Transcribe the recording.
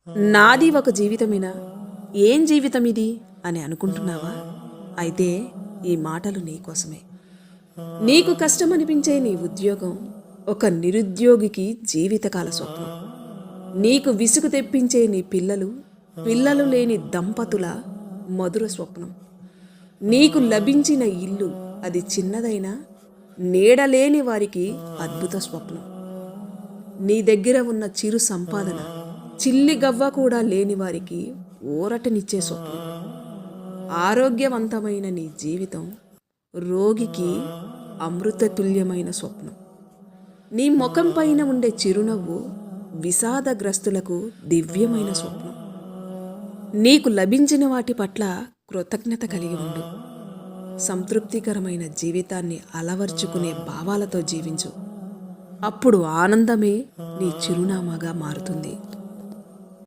నాది ఒక జీవితమేనా? ఏం జీవితం ఇది అని అనుకుంటున్నావా? అయితే ఈ మాటలు నీకోసమే. నీకు కష్టమనిపించే నీ ఉద్యోగం ఒక నిరుద్యోగికి జీవితకాల స్వప్నం. నీకు విసుగు తెప్పించే నీ పిల్లలు పిల్లలు లేని దంపతుల మధుర స్వప్నం. నీకు లభించిన ఇల్లు అది చిన్నదైనా నీడలేని వారికి అద్భుత స్వప్నం. నీ దగ్గర ఉన్న చిరు సంపాదన చిల్లి గవ్వ కూడా లేని వారికి ఊరటనిచ్చే స్వప్నం. ఆరోగ్యవంతమైన నీ జీవితం రోగికి అమృతతుల్యమైన స్వప్నం. నీ ముఖం పైన ఉండే చిరునవ్వు విషాదగ్రస్తులకు దివ్యమైన స్వప్నం. నీకు లభించిన వాటి పట్ల కృతజ్ఞత కలిగి ఉండు. సంతృప్తికరమైన జీవితాన్ని అలవర్చుకునే భావాలతో జీవించు. అప్పుడు ఆనందమే నీ చిరునామాగా మారుతుంది.